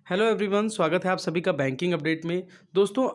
Hello everyone, स्वागत है आप सभी का बैंकिंग अपडेट में। दोस्तों,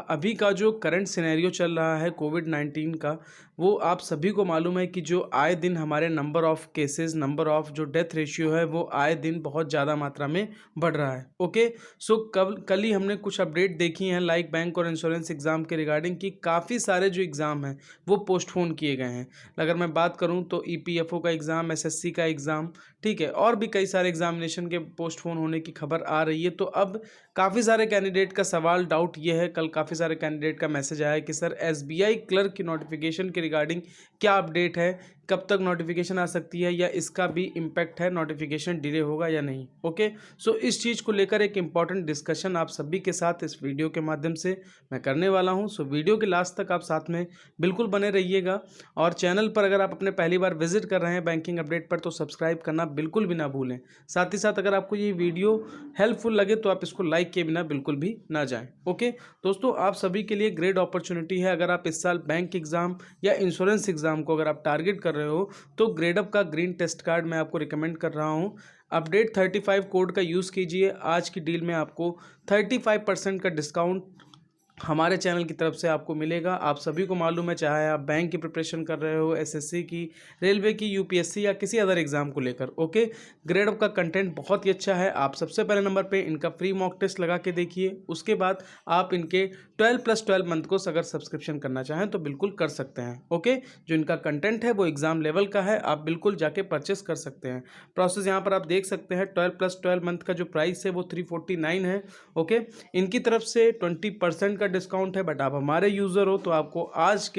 अभी का जो करंट सिनेरियो चल रहा है कोविड-19 का, वो आप सभी को मालूम है कि जो आए दिन हमारे number of cases, number of जो डेथ रेशियो है, वो आए दिन बहुत ज़्यादा मात्रा में बढ़ रहा है। ओके, सो कल ही हमने कुछ अपडेट देखी हैं लाइक बैंक और इंश्योरेंस एग्ज़ाम के रिगार्डिंग कि काफ़ी सारे जो एग्ज़ाम हैं, वो पोस्टपोन किए गए हैं। अगर मैं बात करूँ तो ईपीएफओ का एग्ज़ाम, एसएससी का एग्ज़ाम, ठीक है, और भी कई सारे एग्ज़ामिनेशन के पोस्टपोन होने की खबर आ रही है। तो अब काफ़ी सारे कैंडिडेट का सवाल डाउट ये है, कल काफ़ी सारे कैंडिडेट का मैसेज आया कि सर एसबीआई क्लर्क की नोटिफिकेशन के रिगार्डिंग क्या अपडेट है, कब तक नोटिफिकेशन आ सकती है या इसका भी इम्पैक्ट है, नोटिफिकेशन डिले होगा या नहीं। ओके, सो इस चीज़ को लेकर एक इम्पॉर्टेंट डिस्कशन आप सभी के साथ इस वीडियो के माध्यम से मैं करने वाला हूं। सो वीडियो के लास्ट तक आप साथ में बिल्कुल बने रहिएगा और चैनल पर अगर आप अपने पहली बार विजिट कर रहे हैं बैंकिंग अपडेट पर तो सब्सक्राइब करना बिल्कुल भी ना भूलें। साथ ही साथ अगर आपको ये वीडियो हेल्पफुल लगे तो आप इसको लाइक किए बिना बिल्कुल भी ना जाएं। ओके दोस्तों, आप सभी के लिए ग्रेट अपॉर्चुनिटी है। अगर आप इस साल बैंक एग्जाम या इंश्योरेंस एग्जाम को अगर आप टारगेट कर रहे हो तो ग्रेडअप का ग्रीन टेस्ट कार्ड मैं आपको रिकमेंड कर रहा हूँ। अपडेट 35 कोड का यूज़ कीजिए। आज की डील में आपको 35% का डिस्काउंट हमारे चैनल की तरफ से आपको मिलेगा। आप सभी को मालूम है, चाहे आप बैंक की प्रिपरेशन कर रहे हो, एसएससी की, रेलवे की, यूपीएससी या किसी अदर एग्जाम को लेकर। ओके, ग्रेड अप का कंटेंट बहुत ही अच्छा है। आप सबसे पहले नंबर पे इनका फ्री मॉक टेस्ट लगा के देखिए। उसके बाद आप इनके 12+12 मंथ को अगर सब्सक्रिप्शन करना चाहें तो बिल्कुल कर सकते हैं। ओके, जो इनका कंटेंट है वो एग्जाम लेवल का है, आप बिल्कुल जाके परचेस कर सकते हैं। प्रोसेस यहाँ पर आप देख सकते हैं। 12+12 मंथ का जो प्राइस है वो 349 है। ओके, इनकी तरफ से 20% का डिस्काउंट है, बट आप हमारे यूज़र हो तो आपको आज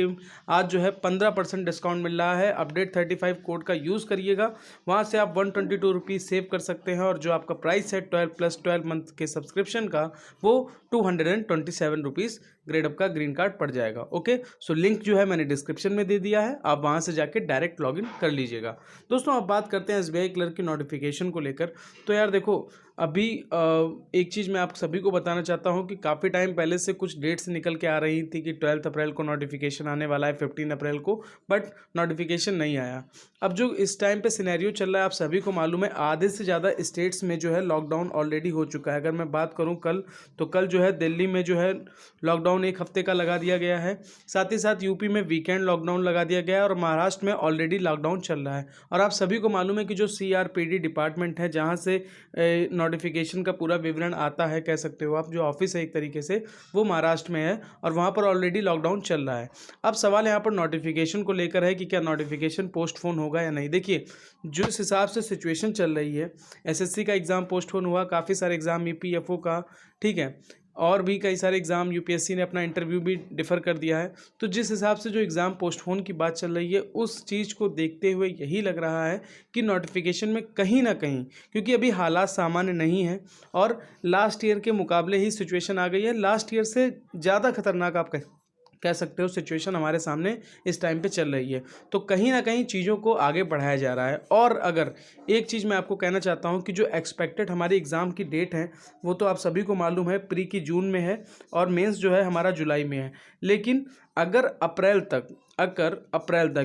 जो है 15% डिस्काउंट मिल रहा है। अपडेट 35 कोड का यूज़ करिएगा, वहाँ से आप 122 रुपीज़ सेव कर सकते हैं और जो आपका प्राइस है 12+12 मंथ के सब्सक्रिप्शन का वो 227 रुपीज़ ग्रेडअप का ग्रीन कार्ड पड़ जाएगा। ओके, सो लिंक जो है मैंने डिस्क्रिप्शन में दे दिया है, आप वहाँ से जाके डायरेक्ट लॉगिन कर लीजिएगा। दोस्तों, अब बात करते हैं एसबीआई क्लर्क की नोटिफिकेशन को लेकर। तो यार देखो, अभी एक चीज़ मैं आप सभी को बताना चाहता हूँ कि काफ़ी टाइम पहले से कुछ डेट्स निकल के आ रही थी कि 12 अप्रैल को नोटिफिकेशन आने वाला है, 15 अप्रैल को, बट नोटिफिकेशन नहीं आया। अब जो इस टाइम पे सिनेरियो चल रहा है, आप सभी को मालूम है, आधे से ज़्यादा स्टेट्स में जो है लॉकडाउन ऑलरेडी हो चुका है। अगर मैं बात करूँ कल, तो कल जो है दिल्ली में जो है लॉकडाउन 1 हफ्ते का लगा दिया गया है। साथ ही साथ यूपी में वीकेंड लॉकडाउन लगा दिया गया है और महाराष्ट्र में ऑलरेडी लॉकडाउन चल रहा है। और आप सभी को मालूम है कि जो सीआरपीडी डिपार्टमेंट है, जहाँ से नोटिफिकेशन का पूरा विवरण आता है, कह सकते हो आप, जो ऑफिस है एक तरीके से, वो महाराष्ट्र में है और वहाँ पर ऑलरेडी लॉकडाउन चल रहा है। अब सवाल यहाँ पर नोटिफिकेशन को लेकर है कि क्या नोटिफिकेशन पोस्टपोन होगा या नहीं। देखिए, जिस हिसाब से सिचुएशन चल रही है, एसएससी का एग्ज़ाम पोस्टपोन हुआ, काफ़ी सारे एग्ज़ाम ईपीएफओ का, ठीक है, और भी कई सारे एग्ज़ाम यूपीएससी ने अपना इंटरव्यू भी डिफ़र कर दिया है। तो जिस हिसाब से जो एग्ज़ाम पोस्टपोन की बात चल रही है, उस चीज़ को देखते हुए यही लग रहा है कि नोटिफिकेशन में कहीं ना कहीं, क्योंकि अभी हालात सामान्य नहीं है और लास्ट ईयर के मुकाबले ही सिचुएशन आ गई है, लास्ट ईयर से ज़्यादा खतरनाक आप कह सकते हो सिचुएशन हमारे सामने इस टाइम पे चल रही है। तो कहीं ना कहीं चीज़ों को आगे बढ़ाया जा रहा है। और अगर एक चीज़ मैं आपको कहना चाहता हूं कि जो एक्सपेक्टेड हमारी एग्ज़ाम की डेट है, वो तो आप सभी को मालूम है, प्री की जून में है और मेंस जो है हमारा जुलाई में है। लेकिन अगर अप्रैल तक,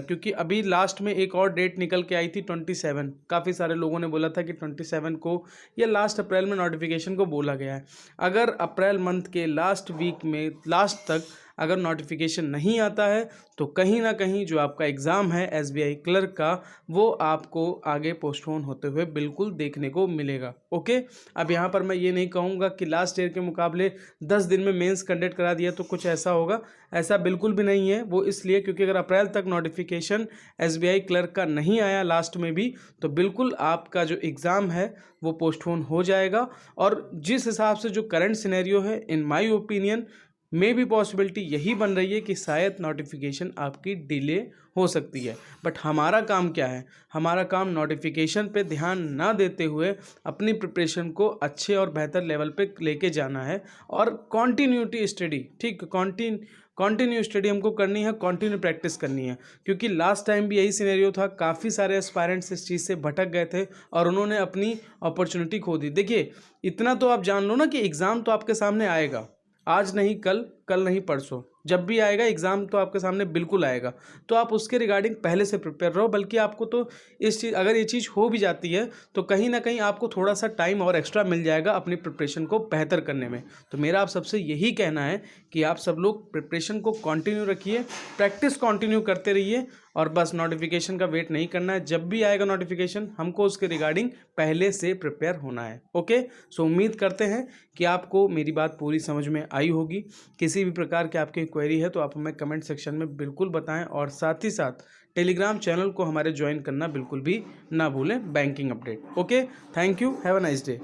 क्योंकि अभी लास्ट में एक और डेट निकल के आई थी 27, काफ़ी सारे लोगों ने बोला था कि 27 को या लास्ट अप्रैल में नोटिफिकेशन को बोला गया है। अगर अप्रैल मंथ के लास्ट वीक में लास्ट तक अगर नोटिफिकेशन नहीं आता है तो कहीं ना कहीं जो आपका एग्ज़ाम है एसबीआई क्लर्क का, वो आपको आगे पोस्टपोन होते हुए बिल्कुल देखने को मिलेगा। ओके, अब यहाँ पर मैं ये नहीं कहूँगा कि लास्ट ईयर के मुकाबले 10 दिन में मेंस कंडक्ट करा दिया तो कुछ ऐसा होगा, ऐसा बिल्कुल भी नहीं है। वो इसलिए क्योंकि अगर अप्रैल तक नोटिफिकेशन एसबीआई क्लर्क का नहीं आया लास्ट में भी, तो बिल्कुल आपका जो एग्ज़ाम है वो पोस्टपोन हो जाएगा। और जिस हिसाब से जो करंट सिनेरियो है, इन माय ओपिनियन मे भी पॉसिबिलिटी यही बन रही है कि शायद नोटिफिकेशन आपकी डिले हो सकती है। बट हमारा काम क्या है, हमारा काम नोटिफिकेशन पे ध्यान ना देते हुए अपनी प्रिपरेशन को अच्छे और बेहतर लेवल पे लेके जाना है और कॉन्टीन्यूटी स्टडी, ठीक, कॉन्टीन्यू स्टडी हमको करनी है, कॉन्टीन्यू प्रैक्टिस करनी है। क्योंकि लास्ट टाइम भी यही सिनेरियो था, काफ़ी सारे एस्पायरेंट्स इस चीज़ से भटक गए थे और उन्होंने अपनी अपॉर्चुनिटी खो दी। देखिए, इतना तो आप जान लो ना कि एग्ज़ाम तो आपके सामने आएगा, आज नहीं कल कल नहीं परसों, जब भी आएगा एग्ज़ाम तो आपके सामने बिल्कुल आएगा। तो आप उसके रिगार्डिंग पहले से प्रिपेयर रहो, बल्कि आपको तो इस चीज़, अगर ये चीज़ हो भी जाती है तो कहीं ना कहीं आपको थोड़ा सा टाइम और एक्स्ट्रा मिल जाएगा अपनी प्रिपरेशन को बेहतर करने में। तो मेरा आप सबसे यही कहना है कि आप सब लोग प्रिपरेशन को कंटिन्यू रखिए, प्रैक्टिस कंटिन्यू करते रहिए, और बस नोटिफिकेशन का वेट नहीं करना है। जब भी आएगा नोटिफिकेशन हमको उसके रिगार्डिंग पहले से प्रिपेयर होना है। ओके, सो उम्मीद करते हैं कि आपको मेरी बात पूरी समझ में आई होगी। किसी भी प्रकार की आपकी क्वेरी है तो आप हमें कमेंट सेक्शन में बिल्कुल बताएं, और साथ ही साथ टेलीग्राम चैनल को हमारे ज्वाइन करना बिल्कुल भी ना भूलें, banking update. Okay, thank you, have a nice day.